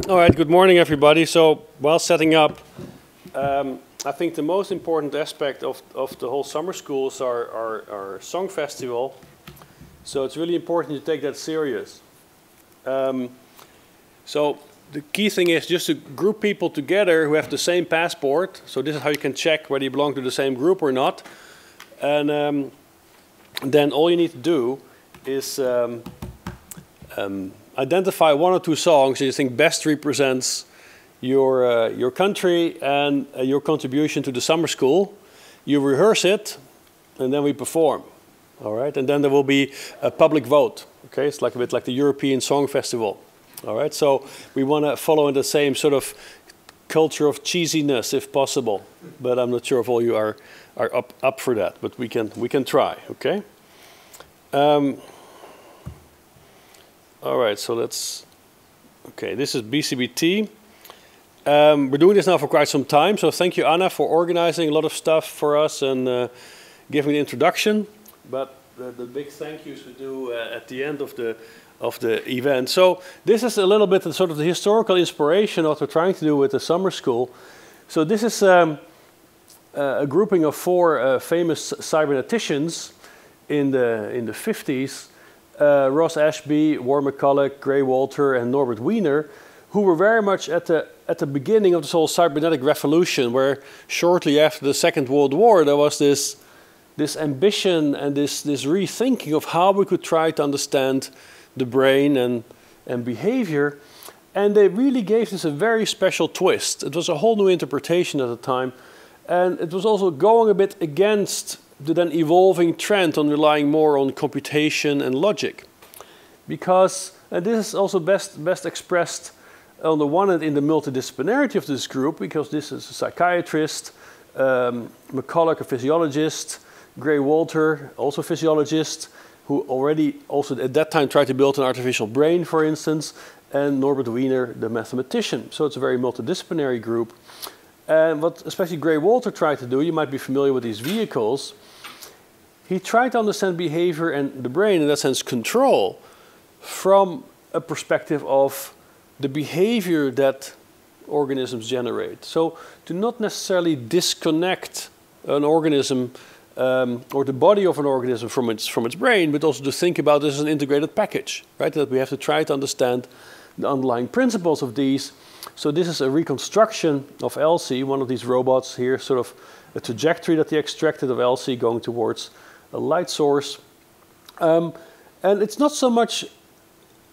All right, good morning, everybody. So, while setting up, I think the most important aspect of the whole summer school is our song festival. So it's really important to take that serious. So the key thing is just to group people together who have the same passport. So this is how you can check whether you belong to the same group or not. And then all you need to do is identify one or two songs that you think best represents your country and your contribution to the summer school. You rehearse it, and then we perform. All right, and then there will be a public vote. Okay, it's like a bit like the European Song Festival. All right, so we want to follow in the same sort of culture of cheesiness, if possible. But I'm not sure if all you are up for that. But we can try. Okay. All right, so let's. Okay, this is BCBT. We're doing this now for quite some time, so thank you, Anna, for organizing a lot of stuff for us and giving the introduction. But the big thank yous we do at the end of the event. So this is a little bit of sort of the historical inspiration of what we're trying to do with the summer school. So this is a grouping of four famous cyberneticians in the 50s. Ross Ashby, Warren McCulloch, Gray Walter, and Norbert Wiener, who were very much at the beginning of this whole cybernetic revolution, where shortly after the Second World War there was this ambition and this rethinking of how we could try to understand the brain and behavior. And they really gave this a very special twist. It was a whole new interpretation at the time, and it was also going a bit against the then evolving trend on relying more on computation and logic. Because, and this is also best expressed on the one hand in the multidisciplinarity of this group, because this is a psychiatrist, McCulloch, a physiologist, Gray Walter, also a physiologist, who already also at that time tried to build an artificial brain, for instance, and Norbert Wiener, the mathematician. So it's a very multidisciplinary group. And what especially Gray Walter tried to do, you might be familiar with these vehicles, he tried to understand behavior and the brain, in that sense control, from a perspective of the behavior that organisms generate. So to not necessarily disconnect an organism or the body of an organism from its brain, but also to think about this as an integrated package, right? That we have to try to understand the underlying principles of these. So this is a reconstruction of Elsie, one of these robots here, sort of a trajectory that they extracted of Elsie going towards a light source. And it's not so much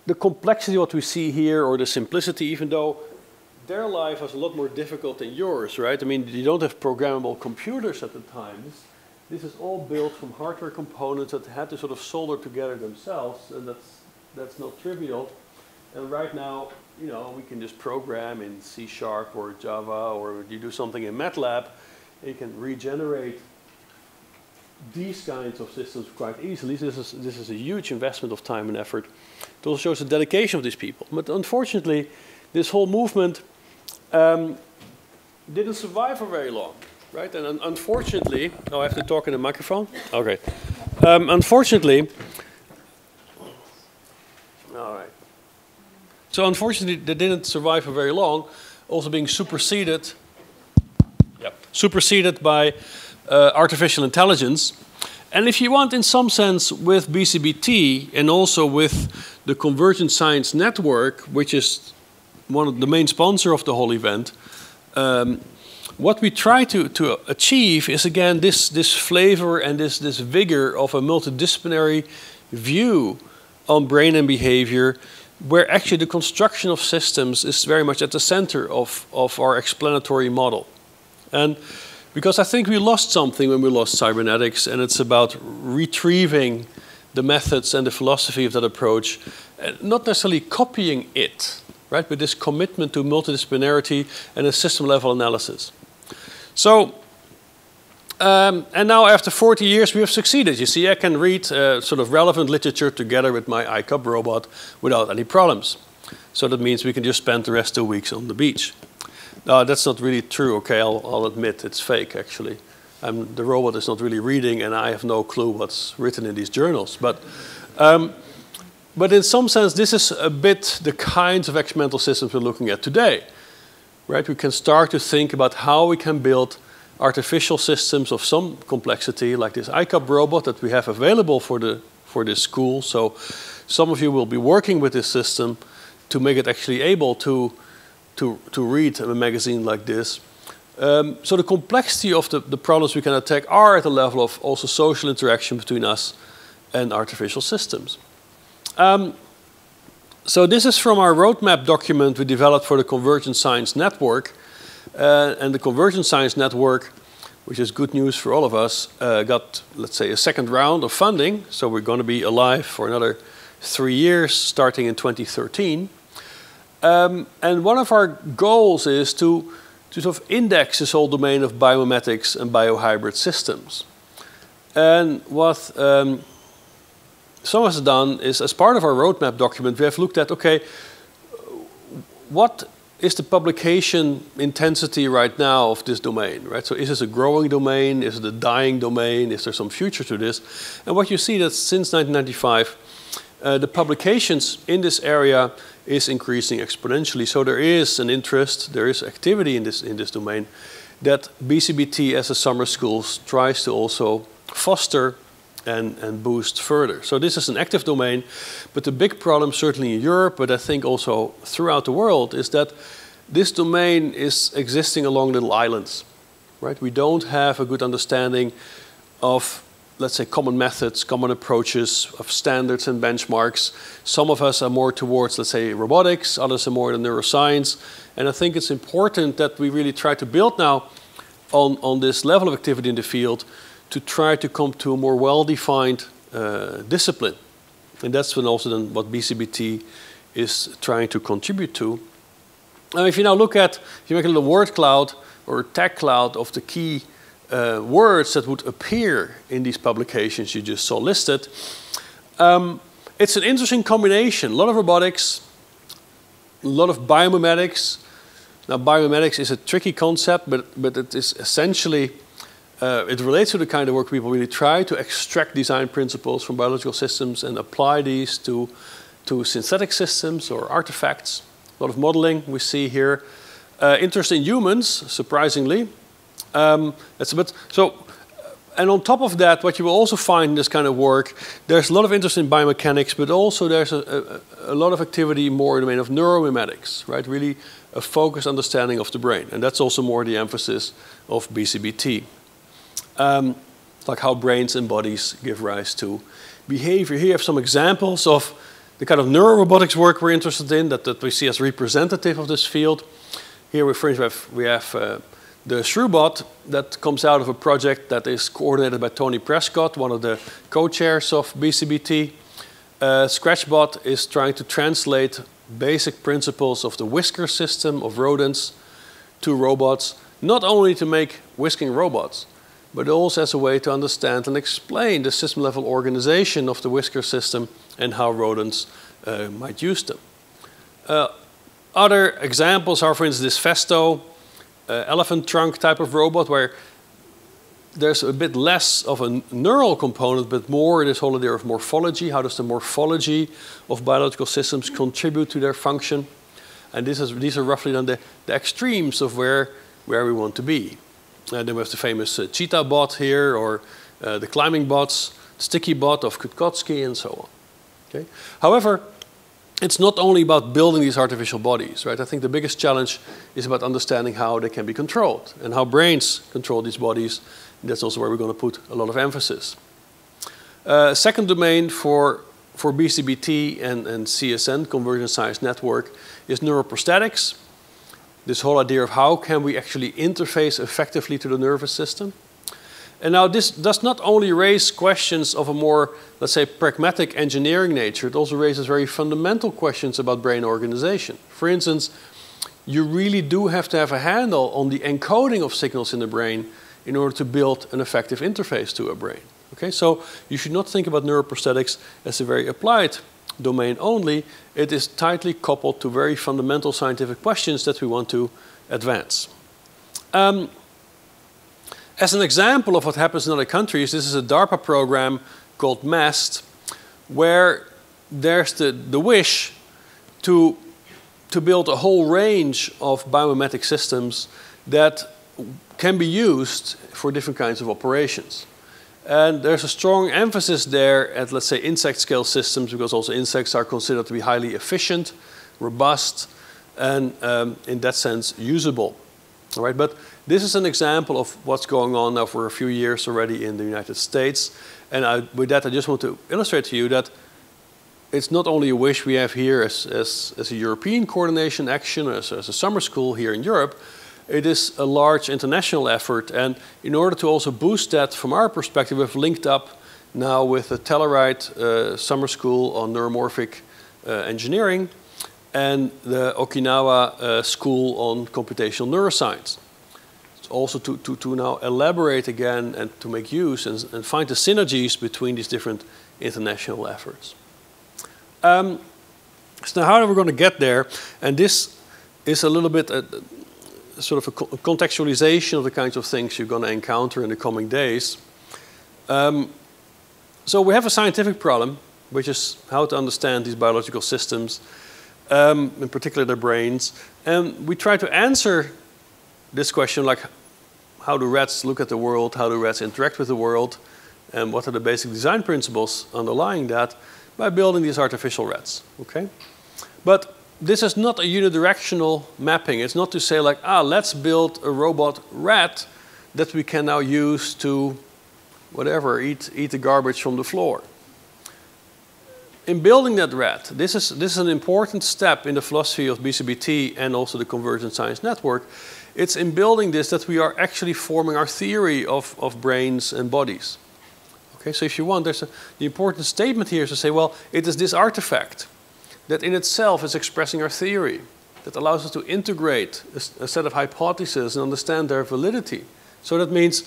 the complexity what we see here or the simplicity, even though their life was a lot more difficult than yours, right? I mean, you don't have programmable computers at the time. This is all built from hardware components that they had to sort of solder together themselves, and that's not trivial. And right now, you know, we can just program in C# or Java, or you do something in MATLAB, and you can regenerate these kinds of systems quite easily. This is a huge investment of time and effort. It also shows the dedication of these people. But unfortunately, this whole movement didn't survive for very long, right? And unfortunately, oh, I have to talk in the microphone? Okay. Unfortunately, all right. So unfortunately, they didn't survive for very long, also being superseded by artificial intelligence. And if you want, in some sense, with BCBT and also with the Convergent Science Network, which is one of the main sponsor of the whole event, what we try to achieve is, again, this flavor and this vigor of a multidisciplinary view on brain and behavior, where actually the construction of systems is very much at the center of our explanatory model. And because I think we lost something when we lost cybernetics, and it's about retrieving the methods and the philosophy of that approach, not necessarily copying it, right, but this commitment to multidisciplinarity and a system-level analysis. So, and now after 40 years we have succeeded. You see, I can read sort of relevant literature together with my iCub robot without any problems. So that means we can just spend the rest of the weeks on the beach. That's not really true, okay, I'll admit it's fake actually. The robot is not really reading and I have no clue what's written in these journals. But But in some sense, this is a bit the kinds of experimental systems we're looking at today. Right? We can start to think about how we can build artificial systems of some complexity, like this iCup robot that we have available for this school. So some of you will be working with this system to make it actually able to read a magazine like this. So the complexity of the problems we can attack are at the level of also social interaction between us and artificial systems. So this is from our roadmap document we developed for the Convergent Science Network. And the Convergent Science Network, which is good news for all of us, got, let's say, a second round of funding. So we're going to be alive for another 3 years, starting in 2013. And one of our goals is to sort of index this whole domain of biomimetics and biohybrid systems. And what some of us have done is, as part of our roadmap document, we have looked at, okay, what is the publication intensity right now of this domain, right? So is this a growing domain? Is it a dying domain? Is there some future to this? And what you see that since 1995, the publications in this area is increasing exponentially. So there is an interest, there is activity in this domain that BCBT as a summer school tries to also foster and boost further. So this is an active domain, but the big problem, certainly in Europe, but I think also throughout the world, is that this domain is existing along little islands, right? We don't have a good understanding of, let's say, common methods, common approaches, of standards and benchmarks. Some of us are more towards, let's say, robotics, others are more in neuroscience. And I think it's important that we really try to build now on this level of activity in the field to try to come to a more well-defined discipline. And that's also then what BCBT is trying to contribute to. If you now look at, if you make a little word cloud or tag cloud of the key words that would appear in these publications you just saw listed, it's an interesting combination. A lot of robotics, a lot of biomimetics. Now, biomimetics is a tricky concept, but it is essentially, it relates to the kind of work people really try to extract design principles from biological systems and apply these to synthetic systems or artifacts. A lot of modeling we see here. Interest in humans, surprisingly. That's a bit, so, and on top of that, what you will also find in this kind of work, there's a lot of interest in biomechanics, but also there's a lot of activity more in the domain of neuromimetics, right? Really a focused understanding of the brain. And that's also more the emphasis of BCBT. Like how brains and bodies give rise to behavior. Here you have some examples of the kind of neurorobotics work we're interested in that we see as representative of this field. Here, for instance, we have the Verschure that comes out of a project that is coordinated by Tony Prescott, one of the co-chairs of BCBT. Scratchbot is trying to translate basic principles of the whisker system of rodents to robots, not only to make whisking robots, but also as a way to understand and explain the system-level organization of the whisker system and how rodents might use them. Other examples are, for instance, this Festo elephant trunk type of robot, where there's a bit less of a neural component, but more this whole idea of morphology. How does the morphology of biological systems contribute to their function? And these are roughly then the extremes of where we want to be. And then we have the famous cheetah bot here, or the climbing bots, sticky bot of Kutkotsky, and so on. Okay? However, it's not only about building these artificial bodies, right? I think the biggest challenge is about understanding how they can be controlled and how brains control these bodies. And that's also where we're going to put a lot of emphasis. Second domain for BCBT and CSN, Convergent Science Network, is neuroprosthetics. This whole idea of how can we actually interface effectively to the nervous system. And now this does not only raise questions of a more, let's say, pragmatic engineering nature, it also raises very fundamental questions about brain organization. For instance, you really do have to have a handle on the encoding of signals in the brain in order to build an effective interface to a brain. Okay, so you should not think about neuroprosthetics as a very applied domain only. It is tightly coupled to very fundamental scientific questions that we want to advance. As an example of what happens in other countries, this is a DARPA program called MAST, where there's the wish to build a whole range of biomimetic systems that can be used for different kinds of operations. And there's a strong emphasis there at, let's say, insect scale systems, because also insects are considered to be highly efficient, robust, and in that sense, usable. All right, but this is an example of what's going on now for a few years already in the United States. And with that, I just want to illustrate to you that it's not only a wish we have here as a European coordination action, as a summer school here in Europe. It is a large international effort, and in order to also boost that from our perspective, we've linked up now with the Telluride Summer School on Neuromorphic Engineering and the Okinawa School on Computational Neuroscience. It's also to now elaborate again and to make use and find the synergies between these different international efforts. So now how are we going to get there? And this is a little bit sort of a contextualization of the kinds of things you're going to encounter in the coming days. So we have a scientific problem, which is how to understand these biological systems, in particular their brains. And we try to answer this question, like how do rats look at the world, how do rats interact with the world, and what are the basic design principles underlying that, by building these artificial rats, okay? But this is not a unidirectional mapping. It's not to say like, let's build a robot rat that we can now use to, whatever, eat the garbage from the floor. In building that rat, this is an important step in the philosophy of BCBT and also the Convergent Science Network. It's in building this that we are actually forming our theory of brains and bodies. Okay, so if you want, the important statement here is to say, well, it is this artifact that in itself is expressing our theory, that allows us to integrate a set of hypotheses and understand their validity. So that means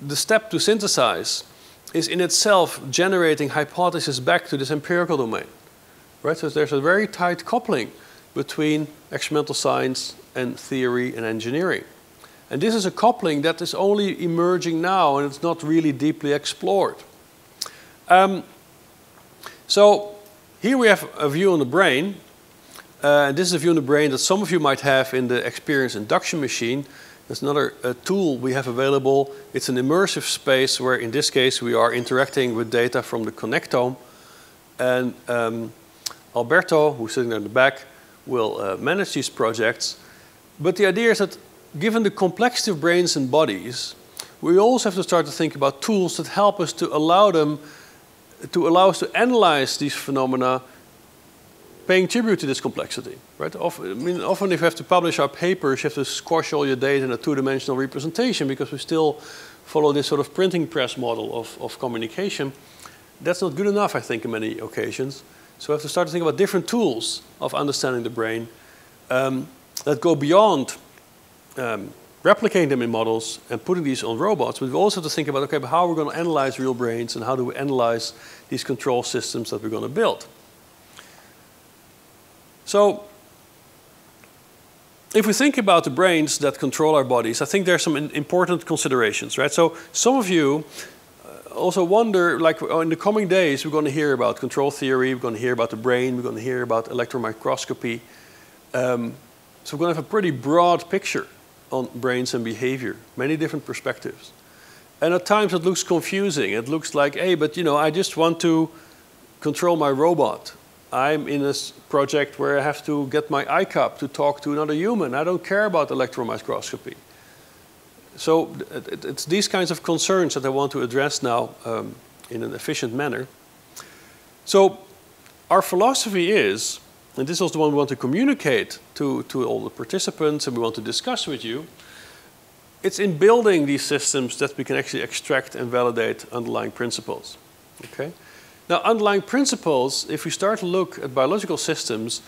the step to synthesize is in itself generating hypotheses back to this empirical domain. Right? So there's a very tight coupling between experimental science and theory and engineering. And this is a coupling that is only emerging now, and it's not really deeply explored. So here we have a view on the brain. This is a view on the brain that some of you might have in the experience induction machine. There's another tool we have available. It's an immersive space where, in this case, we are interacting with data from the connectome. And Alberto, who's sitting there in the back, will manage these projects. But the idea is that given the complexity of brains and bodies, we also have to start to think about tools that help us to allow us to analyze these phenomena, paying tribute to this complexity. Right? Often if you have to publish our papers, you have to squash all your data in a two-dimensional representation because we still follow this sort of printing press model of communication. That's not good enough, I think, in many occasions. So we have to start to think about different tools of understanding the brain that go beyond replicating them in models and putting these on robots, but we also have to think about, okay, but how are we going to analyze real brains and how do we analyze these control systems that we're going to build? So if we think about the brains that control our bodies, I think there are some important considerations, right? So some of you also wonder, like in the coming days, we're going to hear about control theory, we're going to hear about the brain, we're going to hear about electron microscopy. So we're going to have a pretty broad picture on brains and behavior, many different perspectives. And at times it looks confusing. It looks like, hey, but you know, I just want to control my robot. I'm in a project where I have to get my eye cup to talk to another human. I don't care about electron microscopy. So it's these kinds of concerns that I want to address now in an efficient manner. So our philosophy is, and this is the one we want to communicate to all the participants and we want to discuss with you, it's in building these systems that we can actually extract and validate underlying principles. Okay? Now, underlying principles, if we start to look at biological systems,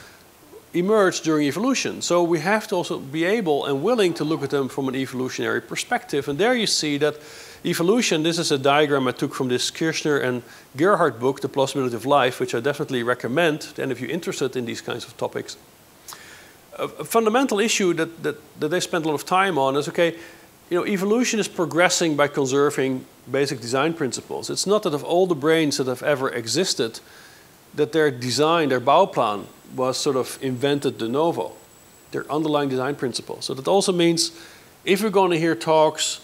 emerge during evolution. So we have to also be able and willing to look at them from an evolutionary perspective. And there you see that evolution, this is a diagram I took from this Kirchner and Gerhardt book, The Plausibility of Life, which I definitely recommend, and if you're interested in these kinds of topics. A fundamental issue that they spent a lot of time on is, okay, you know, evolution is progressing by conserving basic design principles. It's not that of all the brains that have ever existed, that their design, their Bauplan, was sort of invented de novo, their underlying design principles. So that also means if we're going to hear talks,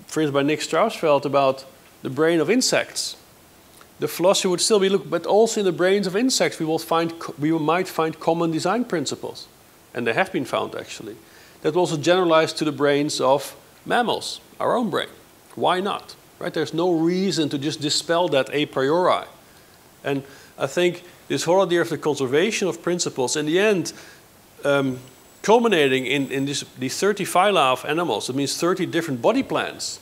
for instance, by Nick Strausfeld about the brain of insects, the philosophy would still be, look, but also in the brains of insects we might find common design principles. And they have been found, actually. That will also generalize to the brains of mammals, our own brain. Why not? Right? There's no reason to just dispel that a priori. And I think this whole idea of the conservation of principles, in the end, culminating in these 30 phyla of animals, it means 30 different body plans,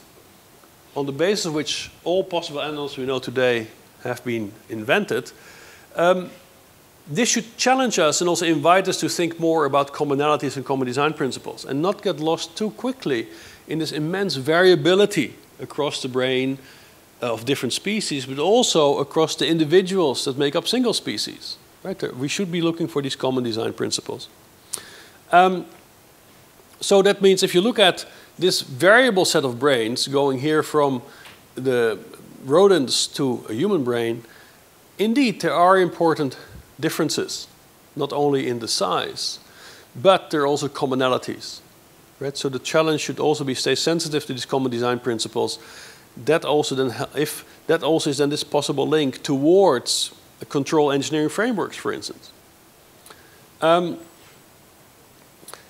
on the basis of which all possible animals we know today have been invented. This should challenge us and also invite us to think more about commonalities and common design principles, and not get lost too quickly in this immense variability across the brain of different species, but also across the individuals that make up single species. Right? We should be looking for these common design principles. So that means if you look at this variable set of brains going here from the rodents to a human brain, indeed there are important differences, not only in the size, but there are also commonalities. Right? So the challenge should also be stay sensitive to these common design principles. That also then, if that also is then this possible link towards control engineering frameworks, for instance.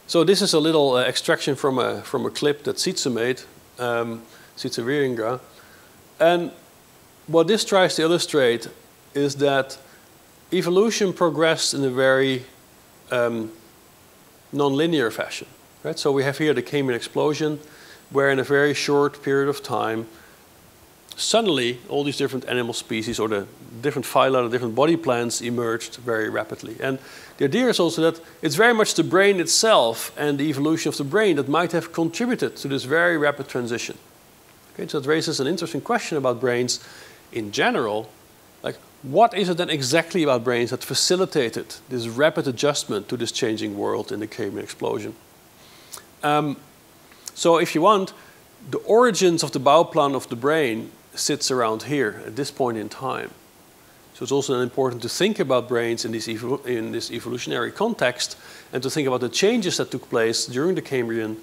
So this is a little extraction from a clip that Sietse made, Sietse Wieringa. And what this tries to illustrate is that evolution progressed in a very non-linear fashion. Right? So we have here the Cambrian explosion, where in a very short period of time, suddenly all these different animal species or the different phyla, the different body plans emerged very rapidly. And the idea is also that it's very much the brain itself and the evolution of the brain that might have contributed to this very rapid transition. Okay, so it raises an interesting question about brains in general. Like, what is it then exactly about brains that facilitated this rapid adjustment to this changing world in the Cambrian explosion? So if you want, the origins of the Bauplan of the brain sits around here at this point in time. So it's also important to think about brains in this evolutionary context and to think about the changes that took place during the Cambrian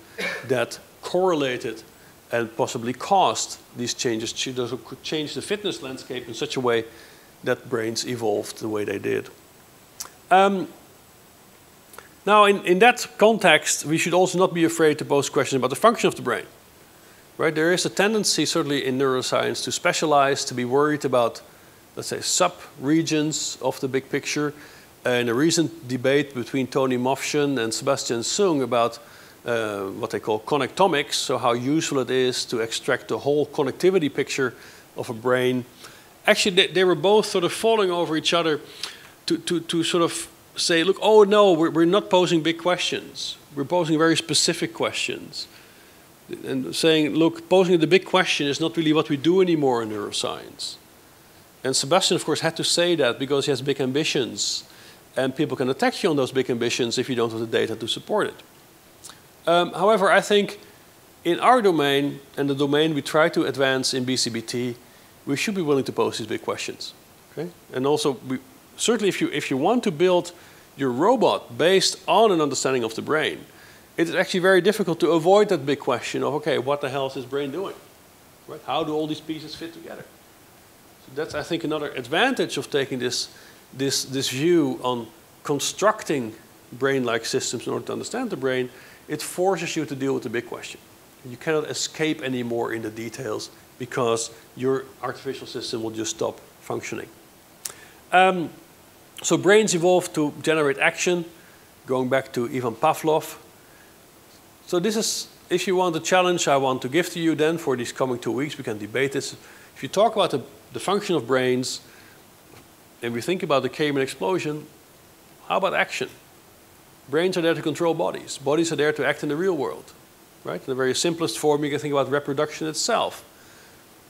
that correlated and possibly caused these changes to change the fitness landscape in such a way that brains evolved the way they did. Now, in that context, we should also not be afraid to pose questions about the function of the brain. Right? There is a tendency, certainly in neuroscience, to specialize, to be worried about, let's say, sub-regions of the big picture. In a recent debate between Tony Mofshan and Sebastian Sung about what they call connectomics, so how useful it is to extract the whole connectivity picture of a brain. Actually, they were both sort of falling over each other to sort of say, look, oh no, we're not posing big questions. We're posing very specific questions. And saying, look, posing the big question is not really what we do anymore in neuroscience. And Sebastian, of course, had to say that because he has big ambitions. And people can attack you on those big ambitions if you don't have the data to support it. However, I think in our domain, and the domain we try to advance in BCBT, we should be willing to pose these big questions. Okay? And also, certainly if you want to build your robot based on an understanding of the brain, it is actually very difficult to avoid that big question of, okay, what the hell is this brain doing? Right? How do all these pieces fit together? So that's, I think, another advantage of taking this view on constructing brain-like systems in order to understand the brain. It forces you to deal with the big question. You cannot escape anymore in the details because your artificial system will just stop functioning. So brains evolved to generate action, going back to Ivan Pavlov. So this is, if you want a challenge I want to give to you then for these coming 2 weeks, we can debate this. If you talk about the function of brains, and we think about the Cambrian explosion, how about action? Brains are there to control bodies. Bodies are there to act in the real world. Right? In the very simplest form, you can think about reproduction itself.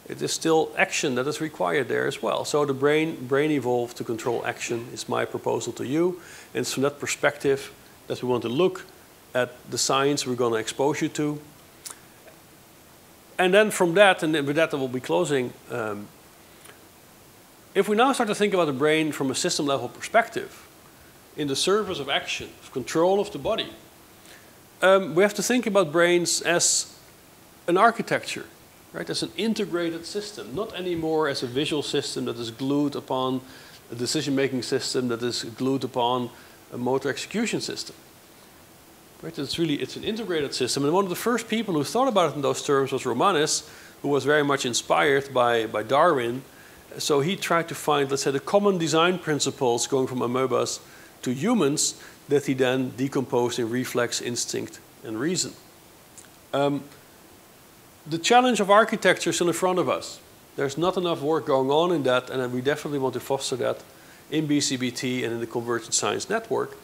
It is still action that is required there as well. So the brain evolved to control action is my proposal to you. And it's from that perspective that we want to look at the science we're going to expose you to. And then from that, and with that I will be closing, if we now start to think about the brain from a system level perspective, in the service of action, of control of the body, we have to think about brains as an architecture, right? As an integrated system, not anymore as a visual system that is glued upon a decision-making system that is glued upon a motor execution system. Right? It's an integrated system, and one of the first people who thought about it in those terms was Romanes, who was very much inspired by Darwin. So he tried to find, let's say, the common design principles going from amoebas to humans that he then decomposed in reflex, instinct, and reason. The challenge of architecture is still in front of us. There's not enough work going on in that, and we definitely want to foster that in BCBT and in the Convergent Science Network.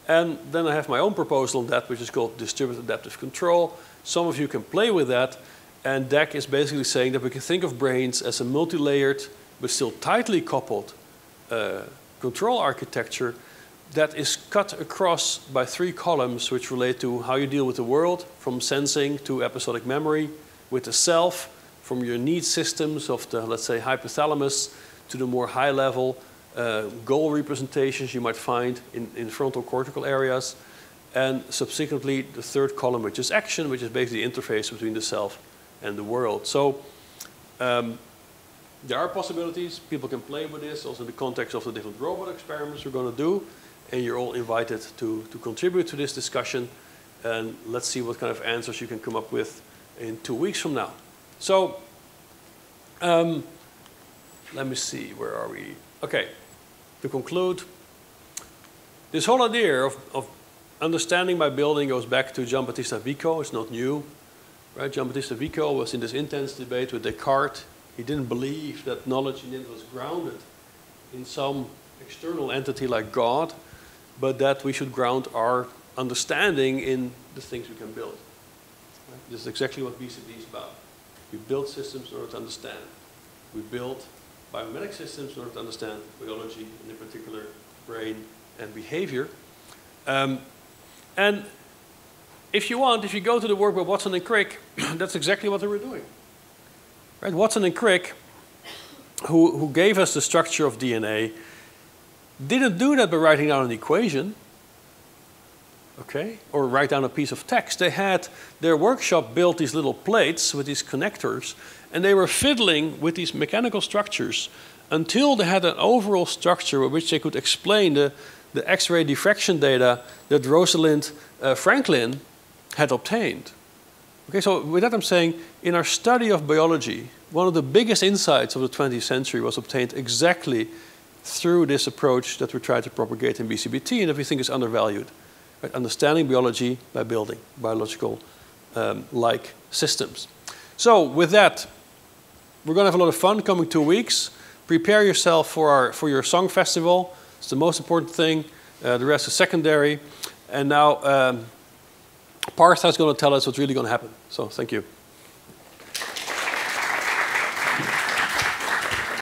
And then I have my own proposal on that, which is called distributed adaptive control. Some of you can play with that. And DAC is basically saying that we can think of brains as a multi-layered, but still tightly coupled control architecture that is cut across by 3 columns which relate to how you deal with the world, from sensing to episodic memory, with the self, from your need systems of the, let's say, hypothalamus, to the more high-level goal representations you might find in frontal cortical areas, and subsequently the 3rd column, which is action, which is basically the interface between the self and the world. So there are possibilities. People can play with this, also in the context of the different robot experiments we're going to do, and you're all invited to contribute to this discussion, and let's see what kind of answers you can come up with in 2 weeks from now. So let me see, where are we? Okay, to conclude, this whole idea of understanding by building goes back to Giambattista Vico. It's not new, right? Giambattista Vico was in this intense debate with Descartes. He didn't believe that knowledge in it was grounded in some external entity like God, but that we should ground our understanding in the things we can build. Right? This is exactly what BCBT is about. We build systems in order to understand. We build biomimetic systems in order to understand biology, and in particular brain and behavior. And if you want, if you go to the work by Watson and Crick, that's exactly what they were doing. Right? Watson and Crick, who gave us the structure of DNA, didn't do that by writing down an equation, okay, or write down a piece of text. They had their workshop built these little plates with these connectors, and they were fiddling with these mechanical structures until they had an overall structure with which they could explain the X-ray diffraction data that Rosalind Franklin had obtained. Okay, so with that I'm saying, in our study of biology, one of the biggest insights of the 20th century was obtained exactly through this approach that we try to propagate in BCBT and that we think is undervalued. Right? Understanding biology by building biological-like systems. So with that, we're going to have a lot of fun coming 2 weeks. Prepare yourself for your song festival. It's the most important thing. The rest is secondary. And now Partha is going to tell us what's really going to happen. So thank you.